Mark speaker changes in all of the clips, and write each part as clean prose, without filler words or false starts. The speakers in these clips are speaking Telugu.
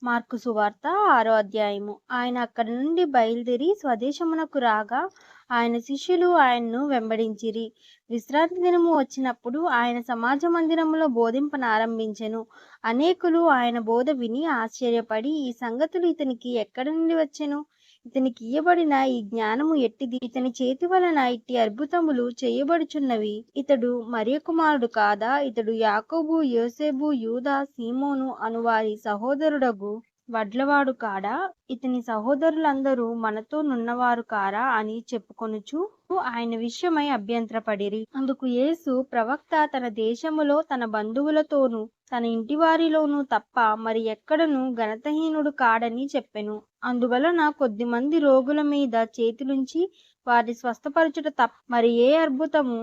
Speaker 1: మార్కు సువార్త 6వ అధ్యాయము. ఆయన అక్కడి నుండి బయలుదేరి స్వదేశమునకు రాగా ఆయన శిష్యులు ఆయన్ను వెంబడించిరి. విశ్రాంతి దినము వచ్చినప్పుడు ఆయన సమాజ మందిరములో బోధింపనారంభించెను. అనేకులు ఆయన బోధ విని ఆశ్చర్యపడి, ఈ సంగతులు ఇతనికి ఎక్కడి నుండి వచ్చెను? ఇతనికి ఇయ్యబడిన ఈ జ్ఞానము ఎట్టిది? ఇతని చేతి వలన ఇట్టి అద్భుతములు చేయబడుచున్నవి. ఇతడు మరియ కుమారుడు కాదా? ఇతడు యాకోబు, యోసేపు, యూదా, సీమోను అను వారి సహోదరుడగు వడ్లవాడు కాడా? ఇతని సహోదరులందరూ మనతో నున్నవారు కారా అని చెప్పుకొనుచు ఆయన విషయమై అభ్యంతరపడిరి. అందుకు యేసు, ప్రవక్త తన దేశములో తన బంధువులతోనూ తన ఇంటివారిలోనూ తప్ప మరి ఎక్కడను ఘనతహీనుడు కాడని చెప్పెను. అందువలన కొద్దిమంది రోగుల మీద చేతులుంచి వారిని స్వస్థపరచుట తప్ప మరి ఏ అద్భుతము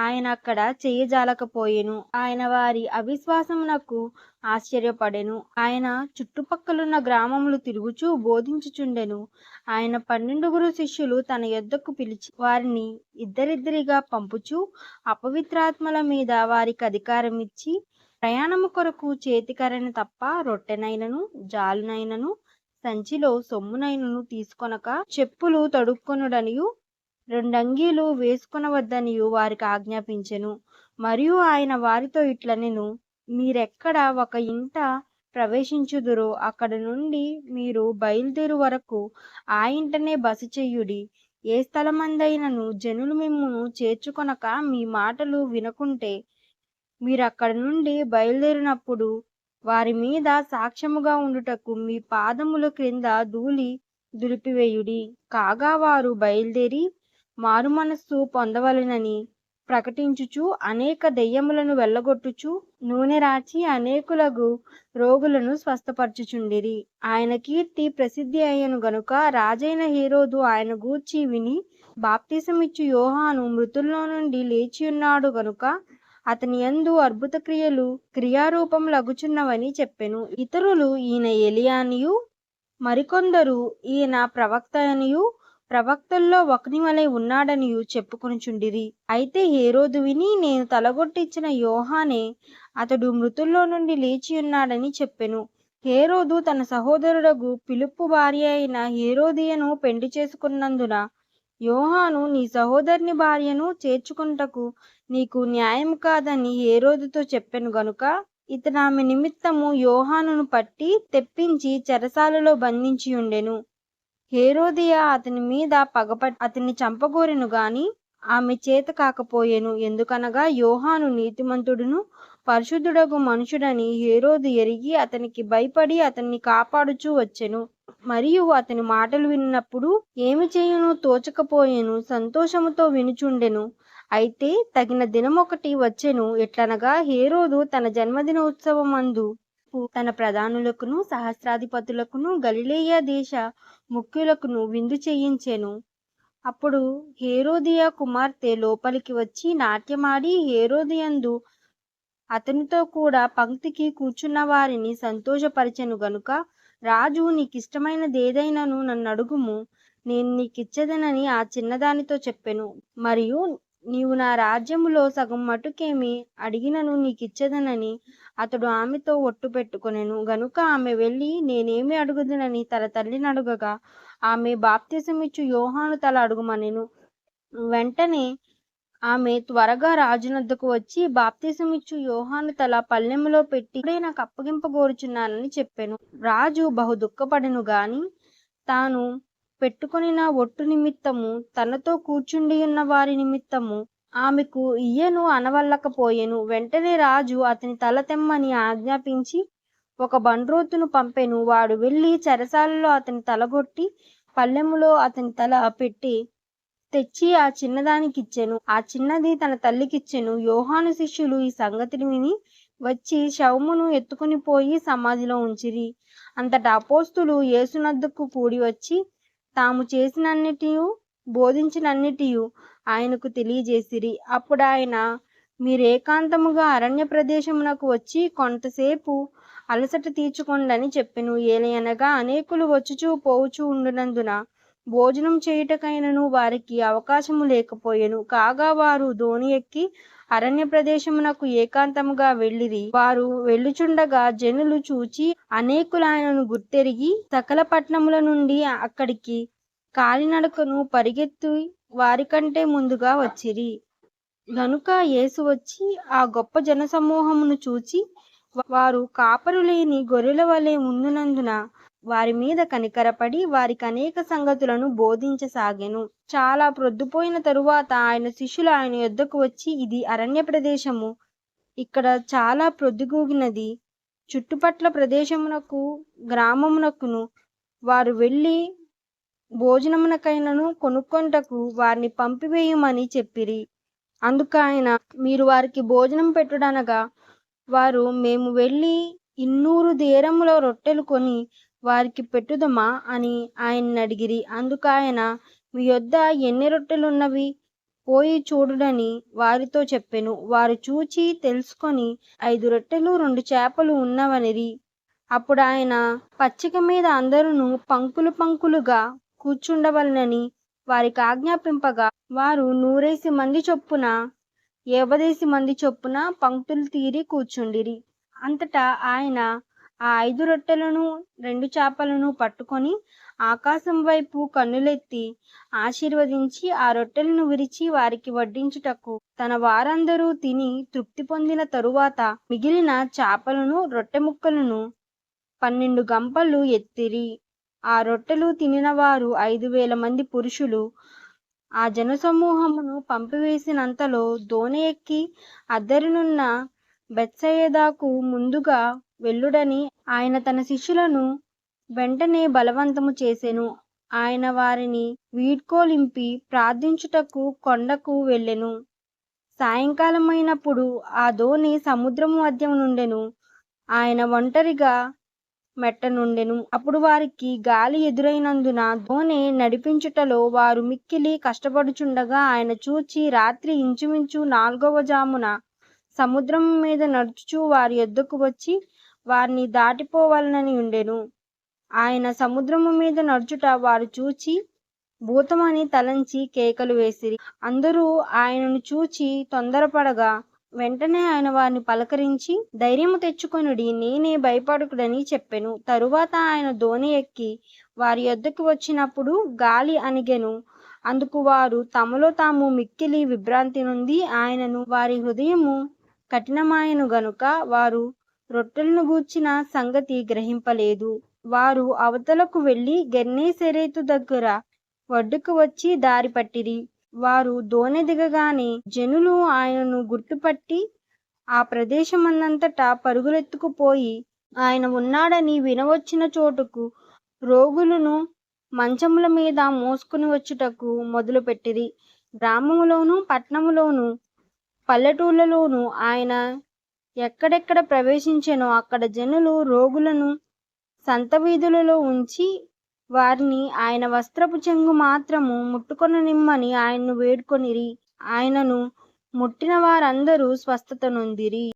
Speaker 1: ఆయన అక్కడ చేయజాలకపోయెను. ఆయన వారి అవిశ్వాసమునకు ఆశ్చర్యపడెను. ఆయన చుట్టుపక్కలున్న గ్రామములు తిరుగుచూ బోధించుచుండెను. ఆయన 12 శిష్యులు తన యొద్దకు పిలిచి వారిని ఇద్దరిద్దరిగా పంపుచూ అపవిత్రాత్మల మీద వారికి అధికారం ఇచ్చి, ప్రయాణము కొరకు చేతికర్రను తప్ప రొట్టెనైనను జాలునైనను సంచిలో సొమ్మునైనను తీసుకొనక, చెప్పులు తొడుక్కొనుడనియు 2 అంగీలు వేసుకొనవద్దనియు వారికి ఆజ్ఞాపించెను. మరియు ఆయన వారితో ఇట్లనెను, మీరెక్కడ ఒక ఇంట ప్రవేశించుదురో అక్కడ నుండి మీరు బయలుదేరు వరకు ఆ ఇంటనే బస చెయ్యుడి. ఏ స్థలమందైనను జనులు మిమ్మును చేర్చుకొనక మీ మాటలు వినకుంటే మీరక్కడ నుండి బయలుదేరినప్పుడు వారి మీద సాక్ష్యముగా ఉండుటకు మీ పాదముల క్రింద ధూళి దులిపివేయుడి. కాగా వారు బయలుదేరి మారుమనస్సు పొందవలెనని ప్రకటించుచు అనేక దెయ్యములను వెళ్ళగొట్టుచు నూనె రాచి అనేకులగు రోగులను స్వస్థపరచుచుండిరి. ఆయన కీర్తి ప్రసిద్ధి అయ్యను గనుక రాజైన హేరోదు ఆయన గూర్చి విని, బాప్తిసమిచ్చు యోహాను మృతుల్లో నుండి లేచియున్నాడు గనుక అతని యందు అద్భుత క్రియలు క్రియారూపములగుచున్నవని చెప్పెను. ఇతరులు ఈయన ఎలియానియు, మరికొందరు ఈయన ప్రవక్త అనియు, ప్రవక్తల్లో ఒకని వలె ఉన్నాడనియు చెప్పుకొనుచుండిరి. అయితే హేరోదు విని, నేను తలగొట్టించిన యోహానే అతడు మృతుల్లో నుండి లేచియున్నాడని చెప్పెను. హేరోదు తన సహోదరుడగు ఫిలిప్పు భార్య అయిన హేరోదియను పెండ్లి చేసుకున్నందున, యోహాను నీ సహోదరుని భార్యను చేర్చుకొనుటకు నీకు న్యాయము కాదని హేరోదుతో చెప్పెను గనుక ఇతడు ఆమె నిమిత్తము యోహానును పట్టి తెప్పించి చెరసాలలో బంధించి ఉండెను. హేరోదియ అతని మీద పగపట్టి అతన్ని చంపగోరెను గాని ఆమె చేత కాకపోయెను. ఎందుకనగా యోహాను నీతిమంతుడును పరిశుద్ధుడగు మనుషుడని హేరోదు ఎరిగి అతనికి భయపడి అతన్ని కాపాడుచూ వచ్చెను. మరియు అతని మాటలు విన్నప్పుడు ఏమి చేయును తోచకపోయెను. సంతోషముతో వినుచుండెను. అయితే తగిన దినమొకటి వచ్చెను. ఎట్లనగా హేరోదు తన జన్మదిన ఉత్సవమందు తన ప్రధానులకును సహస్రాధిపతులకును గలిలయ దేశ ముఖ్యులకును విందు చేయించెను. అప్పుడు హేరోదియ కుమార్తె లోపలికి వచ్చి నాట్యమాడి హేరోదియందు అతనితో కూడా పంక్తికి కూర్చున్న వారిని సంతోషపరిచెను గనుక, రాజు నీకిష్టమైనదేదైనను నన్ను అడుగుము, నేను నీకిచ్చేదనని ఆ చిన్నదానితో చెప్పెను. మరియు నీవు నా రాజ్యములో సగం మటుకేమి అడిగినను నీకిచ్చేదనని అతడు ఆమెతో ఒట్టు పెట్టుకొనెను. గనుక ఆమె వెళ్ళి నేనేమి అడుగుదునని తన తల్లిని అడుగగా ఆమె బాప్తిసమిచ్చు యోహాను తల అడుగుమనెను. వెంటనే ఆమె త్వరగా రాజునొద్దకు వచ్చి బాప్తిసమిచ్చు యోహాను తల పళ్ళెములో పెట్టి, ఇప్పుడే నాకు అప్పగింపగోరుచున్నానని చెప్పెను. రాజు బహు దుఃఖపడెను గాని తాను పెట్టుకొనిన ఒట్టు నిమిత్తము తనతో కూర్చుండియున్న వారి నిమిత్తము ఆమెకు ఇయ్యను అనవల్లకపోయెను. వెంటనే రాజు అతని తల తెమ్మని ఆజ్ఞాపించి ఒక బండ్రోతును పంపెను. వాడు వెళ్ళి చెరసాలలో అతని తలగొట్టి పళ్ళెములో అతని తల పెట్టి తెచ్చి ఆ చిన్నదానికిచ్చెను. ఆ చిన్నది తన తల్లికిచ్చెను. యోహాను శిష్యులు ఈ సంగతిని విని వచ్చి శవమును ఎత్తుకుని పోయి సమాధిలో ఉంచిరి. అంతటా అపోస్తలులు యేసునొద్దకు కూడి వచ్చి తాము చేసినన్నిటియు బోధించినన్నిటియు ఆయనకు తెలియజేసిరి. అప్పుడు ఆయన, మీరేకాంతముగా అరణ్య ప్రదేశమునకు వచ్చి కొంతసేపు అలసట తీర్చుకొండని చెప్పెను. ఏలయనగా అనేకులు వచ్చుచూ పోవుచూ ఉండునందున భోజనం చేయుటకైనను వారికి అవకాశము లేకపోయెను. కాగా వారు దోణి ఎక్కి అరణ్య ప్రదేశమునకు ఏకాంతముగా వెళ్ళిరి. వారు వెళ్ళుచుండగా జనులు చూచి అనేకులు ఆయనను గుర్తెరిగి సకల పట్టణముల నుండి అక్కడికి కాలినడకను పరిగెత్తి వారికంటే ముందుగా వచ్చిరి. గనుక యేసు వచ్చి ఆ గొప్ప జనసమూహమును చూచి వారు కాపరు లేని గొర్రెల వలె ఉండునందున వారి మీద కనికరపడి వారికి అనేక సంగతులను బోధించసాగెను. చాలా ప్రొద్దుపోయిన తరువాత ఆయన శిష్యులు ఆయన యొద్దకు వచ్చి, ఇది అరణ్య ప్రదేశము, ఇక్కడ చాలా ప్రొద్దుగూగినది, చుట్టుపట్ల ప్రదేశమునకు గ్రామమునకును వారు వెళ్ళి భోజనమునకైనను కొనుక్కొనుటకు వారిని పంపివేయుమని చెప్పిరి. అందుకు ఆయన, మీరు వారికి భోజనం పెట్టుడనగా వారు, మేము వెళ్ళి 200 దేరముల రొట్టెలు కొని వారికి పెట్టుదమా అని ఆయన్ని అడిగిరి. అందుకు ఆయన, మీ యొద్ద ఎన్ని రొట్టెలున్నవి, పోయి చూడుడని వారితో చెప్పెను. వారు చూచి తెలుసుకొని 5 రొట్టెలు 2 చేపలు ఉన్నవనిరి. అప్పుడు ఆయన పచ్చిక మీద అందరూ పంక్తులు పంక్తులుగా కూర్చుండవలెనని వారికి ఆజ్ఞాపింపగా వారు 100 మంది చొప్పున 50 మంది చొప్పున పంక్తులు తీరి కూర్చుండిరి. అంతటా ఆయన ఆ 5 రొట్టెలను 2 చేపలను పట్టుకొని ఆకాశం వైపు కన్నులెత్తి ఆశీర్వదించి ఆ రొట్టెలను విరిచి వారికి వడ్డించుటకు తన వారందరూ తిని తృప్తి పొందిన తరువాత మిగిలిన చేపలను రొట్టె ముక్కలను 12 గంపలు ఎత్తిరి. ఆ రొట్టెలు తినిన వారు 5,000 మంది పురుషులు. ఆ జనసమూహమును పంపివేసినంతలో దోణి ఎక్కి అద్దరినున్న బెత్సయిదాకు ముందుగా వెళ్ళుడని ఆయన తన శిష్యులను వెంటనే బలవంతము చేసెను. ఆయన వారిని వీడ్కోలింపి ప్రార్థించుటకు కొండకు వెళ్ళెను. సాయంకాలమైనప్పుడు ఆ దోణి సముద్రము మధ్య నుండెను. ఆయన ఒంటరిగా మెట్టనుండెను. అప్పుడు వారికి గాలి ఎదురైనందున దోణి నడిపించుటలో వారు మిక్కిలి కష్టపడుచుండగా ఆయన చూచి రాత్రి ఇంచుమించు 4వ జామున సముద్రము మీద నడుచుచు వారి యొద్దకు వచ్చి వారిని దాటిపోవాలని ఉండెను. ఆయన సముద్రము మీద నడుచుట వారు చూచి భూతమని తలంచి కేకలు వేసిరి. అందరూ ఆయనను చూచి తొందరపడగా వెంటనే ఆయన వారిని పలకరించి, ధైర్యము తెచ్చుకొనుడి, నేనే, భయపడకుడని చెప్పెను. తరువాత ఆయన దోణి ఎక్కి వారి యొద్దకు వచ్చినప్పుడు గాలి అణిగెను. అందుకు వారు తమలో తాము మిక్కిలి విభ్రాంతి నొంది ఆయనను వారి హృదయము కఠినమాయెను గనుక వారు రొట్టెలను గూర్చిన సంగతి గ్రహింపలేదు. వారు అవతలకు వెళ్ళి గెన్నేసరెతు దగ్గర ఒడ్డుకు వచ్చి దారి పట్టిరి. వారు దోణి దిగగానే జనులు ఆయనను గుర్తుపట్టి ఆ ప్రదేశమందంతటా పరుగులెత్తుకుపోయి ఆయన ఉన్నాడని వినవచ్చిన చోటుకు రోగులను మంచముల మీద మోసుకుని వచ్చుటకు మొదలుపెట్టిరి. గ్రామములోను పట్టణములోను పల్లెటూళ్ళలోను ఆయన ఎక్కడెక్కడ ప్రవేశించెనో అక్కడ జనులు రోగులను సంత వీధులలో ఉంచి వారిని ఆయన వస్త్రపు చెంగు మాత్రము ముట్టుకొననిమ్మని ఆయన్ను వేడుకొనిరి. ఆయనను ముట్టిన వారందరూ స్వస్థత నొందిరి.